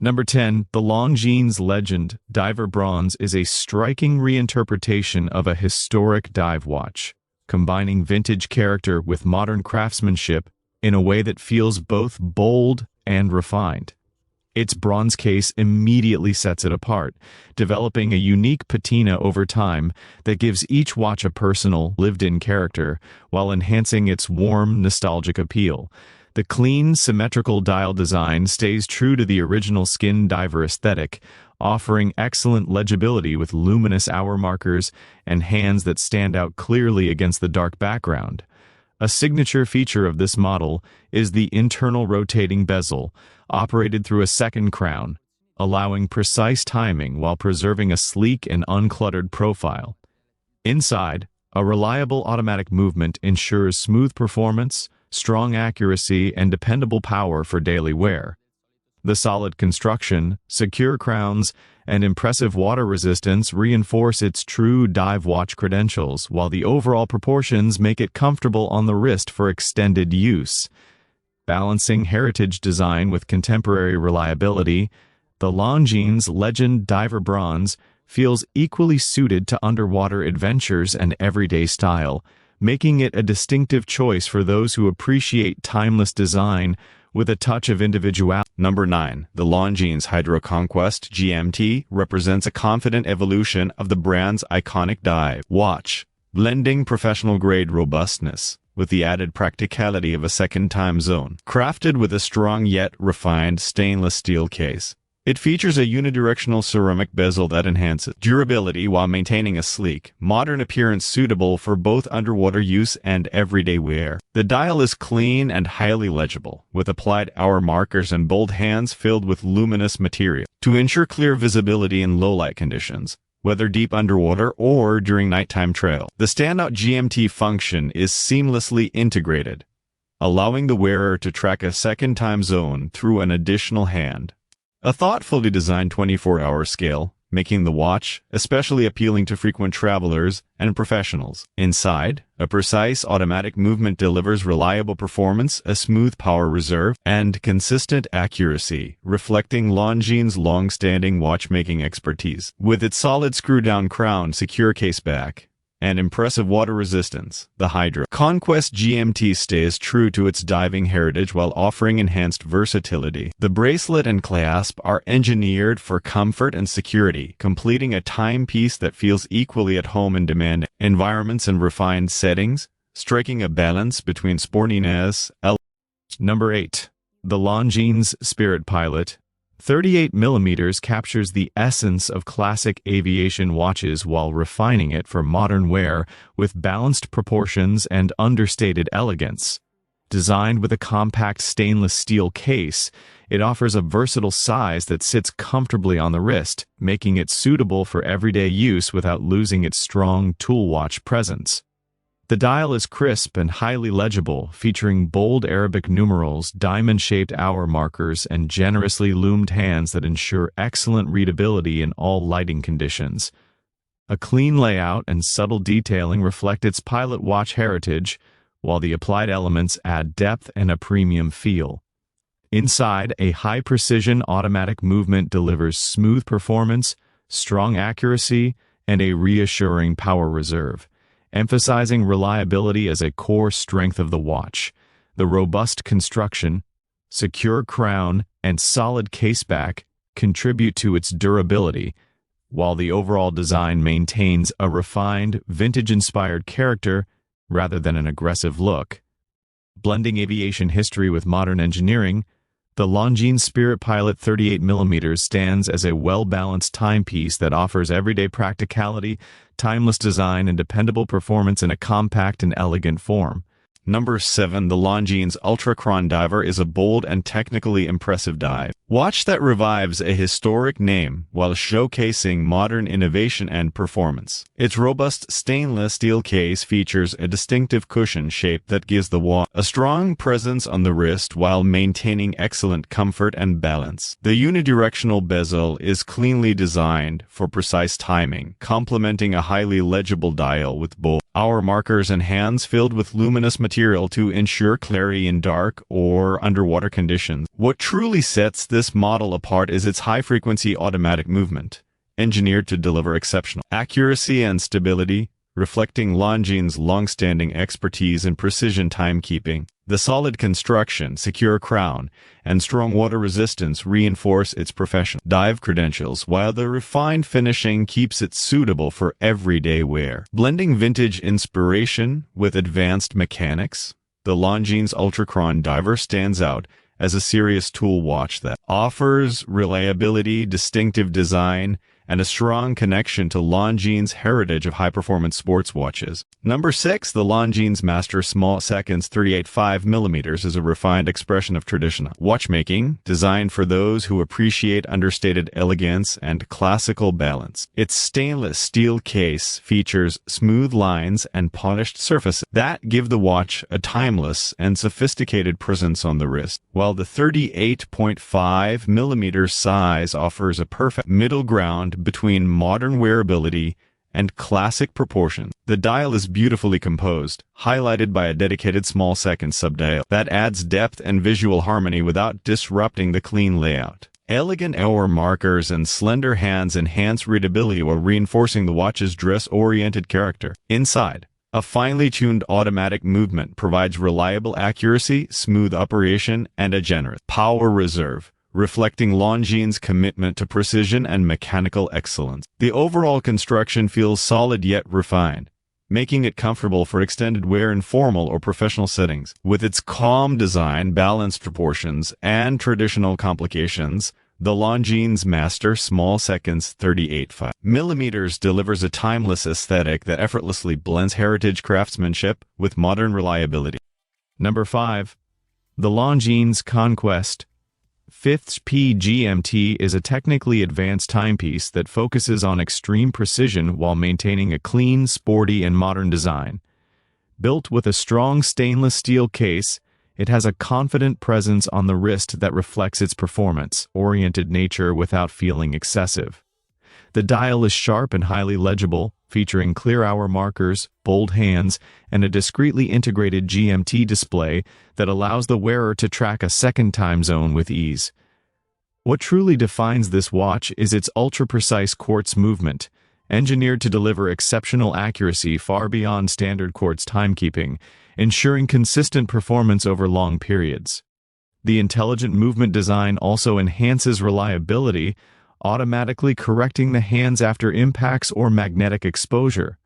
Number 10. The Longines Legend Diver Bronze is a striking reinterpretation of a historic dive watch, combining vintage character with modern craftsmanship in a way that feels both bold and refined. Its bronze case immediately sets it apart, developing a unique patina over time that gives each watch a personal, lived-in character, while enhancing its warm, nostalgic appeal. The clean, symmetrical dial design stays true to the original skin diver aesthetic, offering excellent legibility with luminous hour markers and hands that stand out clearly against the dark background. A signature feature of this model is the internal rotating bezel, operated through a second crown, allowing precise timing while preserving a sleek and uncluttered profile. Inside, a reliable automatic movement ensures smooth performance, strong accuracy, and dependable power for daily wear. The solid construction, secure crowns, and impressive water resistance reinforce its true dive watch credentials, while the overall proportions make it comfortable on the wrist for extended use. Balancing heritage design with contemporary reliability, the Longines Legend Diver Bronze feels equally suited to underwater adventures and everyday style, making it a distinctive choice for those who appreciate timeless design with a touch of individuality. Number 9. The Longines HydroConquest GMT represents a confident evolution of the brand's iconic dive watch, blending professional-grade robustness with the added practicality of a second time zone. Crafted with a strong yet refined stainless steel case, it features a unidirectional ceramic bezel that enhances durability while maintaining a sleek, modern appearance suitable for both underwater use and everyday wear. The dial is clean and highly legible, with applied hour markers and bold hands filled with luminous material to ensure clear visibility in low-light conditions, whether deep underwater or during nighttime trail. The standout GMT function is seamlessly integrated, allowing the wearer to track a second time zone through an additional hand. A thoughtfully designed 24-hour scale, making the watch especially appealing to frequent travelers and professionals. Inside, a precise automatic movement delivers reliable performance, a smooth power reserve, and consistent accuracy, reflecting Longines' long-standing watchmaking expertise. With its solid screw-down crown, secure caseback, and impressive water resistance, the HydroConquest GMT stays true to its diving heritage while offering enhanced versatility. The bracelet and clasp are engineered for comfort and security, completing a timepiece that feels equally at home in demanding environments and refined settings, striking a balance between sportiness and Number 8. The Longines Spirit Pilot 38mm captures the essence of classic aviation watches while refining it for modern wear with balanced proportions and understated elegance. Designed with a compact stainless steel case, it offers a versatile size that sits comfortably on the wrist, making it suitable for everyday use without losing its strong tool watch presence. The dial is crisp and highly legible, featuring bold Arabic numerals, diamond-shaped hour markers, and generously loomed hands that ensure excellent readability in all lighting conditions. A clean layout and subtle detailing reflect its pilot watch heritage, while the applied elements add depth and a premium feel. Inside, a high-precision automatic movement delivers smooth performance, strong accuracy, and a reassuring power reserve, emphasizing reliability as a core strength of the watch. The robust construction, secure crown, and solid caseback contribute to its durability, while the overall design maintains a refined, vintage-inspired character rather than an aggressive look. Blending aviation history with modern engineering, the Longines Spirit Pilot 38mm stands as a well-balanced timepiece that offers everyday practicality, timeless design, and dependable performance in a compact and elegant form. Number 7. The Longines Ultra-Chron Diver is a bold and technically impressive dive watch that revives a historic name while showcasing modern innovation and performance. Its robust stainless steel case features a distinctive cushion shape that gives the watch a strong presence on the wrist while maintaining excellent comfort and balance. The unidirectional bezel is cleanly designed for precise timing, complementing a highly legible dial with bold hour markers and hands filled with luminous material. material to ensure clarity in dark or underwater conditions. What truly sets this model apart is its high-frequency automatic movement, engineered to deliver exceptional accuracy and stability, reflecting Longines' long-standing expertise in precision timekeeping. The solid construction, secure crown, and strong water resistance reinforce its professional dive credentials, while the refined finishing keeps it suitable for everyday wear. Blending vintage inspiration with advanced mechanics, the Longines Ultra-Chron diver stands out as a serious tool watch that offers reliability, distinctive design, and a strong connection to Longines' heritage of high-performance sports watches. Number 6, the Longines Master Small Seconds 38.5mm is a refined expression of traditional watchmaking, designed for those who appreciate understated elegance and classical balance. Its stainless steel case features smooth lines and polished surfaces that give the watch a timeless and sophisticated presence on the wrist, while the 38.5mm size offers a perfect middle ground between modern wearability and classic proportions. The dial is beautifully composed, highlighted by a dedicated small second subdial that adds depth and visual harmony without disrupting the clean layout. Elegant hour markers and slender hands enhance readability while reinforcing the watch's dress-oriented character. Inside, a finely tuned automatic movement provides reliable accuracy, smooth operation, and a generous power reserve, reflecting Longines' commitment to precision and mechanical excellence. The overall construction feels solid yet refined, making it comfortable for extended wear in formal or professional settings. With its calm design, balanced proportions, and traditional complications, the Longines Master Small Seconds 38.5mm delivers a timeless aesthetic that effortlessly blends heritage craftsmanship with modern reliability. Number 5. The Longines Conquest V.H.P GMT is a technically advanced timepiece that focuses on extreme precision while maintaining a clean, sporty, and modern design. Built with a strong stainless steel case, it has a confident presence on the wrist that reflects its performance-oriented nature without feeling excessive. The dial is sharp and highly legible, featuring clear hour markers, bold hands, and a discreetly integrated GMT display that allows the wearer to track a second time zone with ease. What truly defines this watch is its ultra-precise quartz movement, engineered to deliver exceptional accuracy far beyond standard quartz timekeeping, ensuring consistent performance over long periods. The intelligent movement design also enhances reliability, automatically correcting the hands after impacts or magnetic exposure.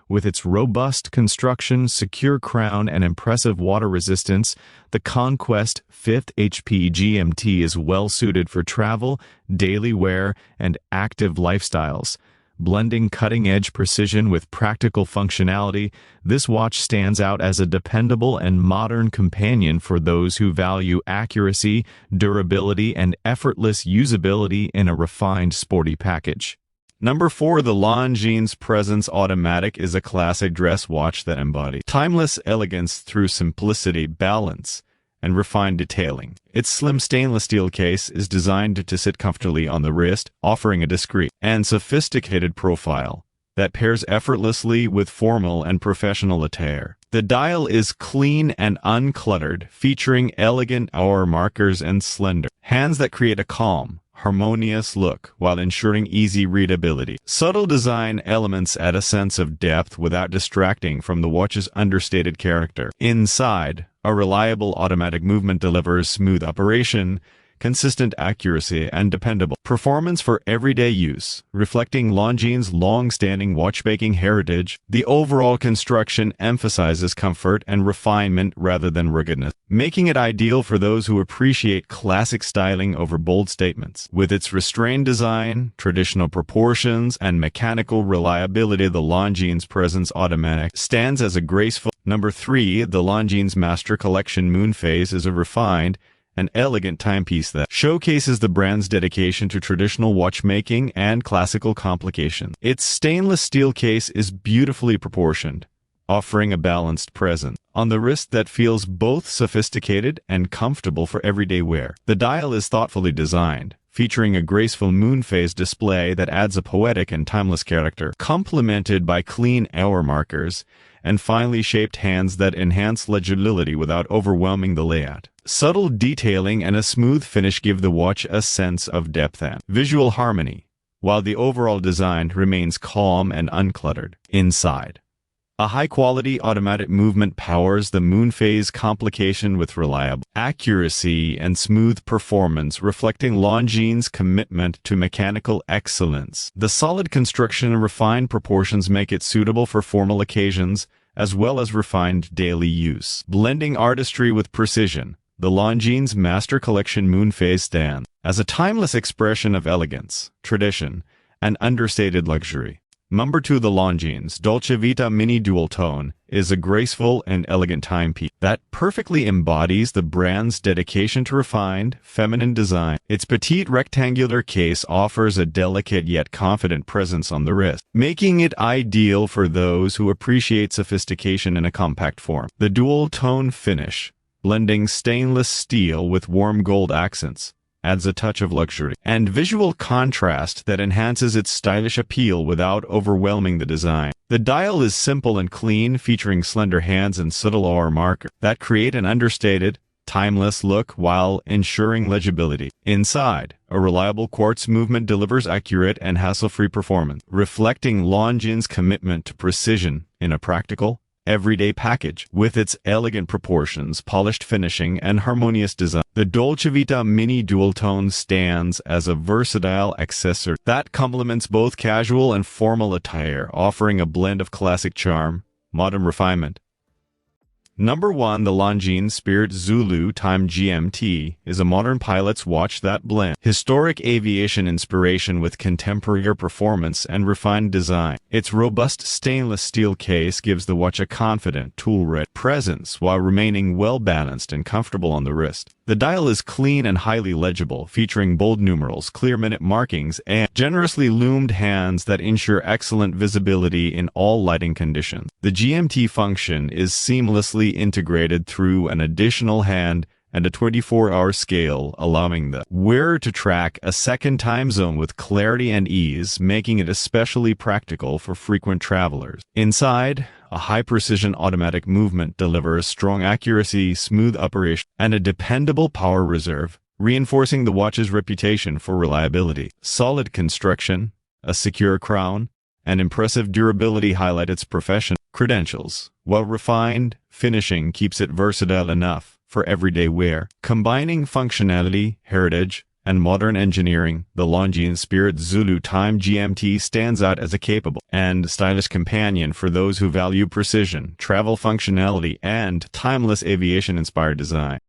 With its robust construction, secure crown, and impressive water resistance, the Conquest V.H.P GMT is well suited for travel, daily wear, and active lifestyles. Blending cutting-edge precision with practical functionality, this watch stands out as a dependable and modern companion for those who value accuracy, durability, and effortless usability in a refined sporty package. Number 4, the Longines Presence Automatic is a classic dress watch that embodies timeless elegance through simplicity, balance, and refined detailing. Its slim stainless steel case is designed to sit comfortably on the wrist, offering a discreet and sophisticated profile that pairs effortlessly with formal and professional attire. The dial is clean and uncluttered, featuring elegant hour markers and slender hands that create a calm, harmonious look while ensuring easy readability. Subtle design elements add a sense of depth without distracting from the watch's understated character. Inside, a reliable automatic movement delivers smooth operation, consistent accuracy, and dependable performance for everyday use, reflecting Longines' long-standing watchmaking heritage. The overall construction emphasizes comfort and refinement rather than ruggedness, making it ideal for those who appreciate classic styling over bold statements. With its restrained design, traditional proportions, and mechanical reliability, the Longines Presence Automatic stands as a graceful. Number 3, the Longines Master Collection Moonphase is a refined and elegant timepiece that showcases the brand's dedication to traditional watchmaking and classical complications. Its stainless steel case is beautifully proportioned, offering a balanced presence on the wrist that feels both sophisticated and comfortable for everyday wear. The dial is thoughtfully designed, featuring a graceful Moonphase display that adds a poetic and timeless character, complemented by clean hour markers and finely shaped hands that enhance legibility without overwhelming the layout. Subtle detailing and a smooth finish give the watch a sense of depth and visual harmony, while the overall design remains calm and uncluttered. Inside, a high-quality automatic movement powers the Moonphase complication with reliable accuracy and smooth performance, reflecting Longines' commitment to mechanical excellence. The solid construction and refined proportions make it suitable for formal occasions, as well as refined daily use. Blending artistry with precision, the Longines Master Collection Moonphase stands as a timeless expression of elegance, tradition, and understated luxury. Number 2. The Longines DolceVita Mini Dual Tone is a graceful and elegant timepiece that perfectly embodies the brand's dedication to refined, feminine design. Its petite rectangular case offers a delicate yet confident presence on the wrist, making it ideal for those who appreciate sophistication in a compact form. The dual-tone finish, blending stainless steel with warm gold accents, adds a touch of luxury and visual contrast that enhances its stylish appeal without overwhelming the design. The dial is simple and clean, featuring slender hands and subtle hour marker that create an understated, timeless look while ensuring legibility. Inside, a reliable quartz movement delivers accurate and hassle-free performance, reflecting Longines' commitment to precision in a practical, everyday package. With its elegant proportions, polished finishing, and harmonious design, the DolceVita Mini Dual Tone stands as a versatile accessory that complements both casual and formal attire, offering a blend of classic charm, modern refinement. Number 1. The Longines Spirit Zulu Time GMT is a modern pilot's watch that blends historic aviation inspiration with contemporary performance and refined design. Its robust stainless steel case gives the watch a confident, tool-ready presence while remaining well-balanced and comfortable on the wrist. The dial is clean and highly legible, featuring bold numerals, clear minute markings, and generously loomed hands that ensure excellent visibility in all lighting conditions. The GMT function is seamlessly integrated through an additional hand and a 24-hour scale, allowing the wearer to track a second time zone with clarity and ease, making it especially practical for frequent travelers. Inside, a high-precision automatic movement delivers strong accuracy, smooth operation, and a dependable power reserve, reinforcing the watch's reputation for reliability. Solid construction, a secure crown, and impressive durability highlight its professional credentials, while refined finishing keeps it versatile enough for everyday wear. Combining functionality, heritage, and modern engineering, the Longines Spirit Zulu Time GMT stands out as a capable and stylish companion for those who value precision, travel functionality, and timeless aviation-inspired design.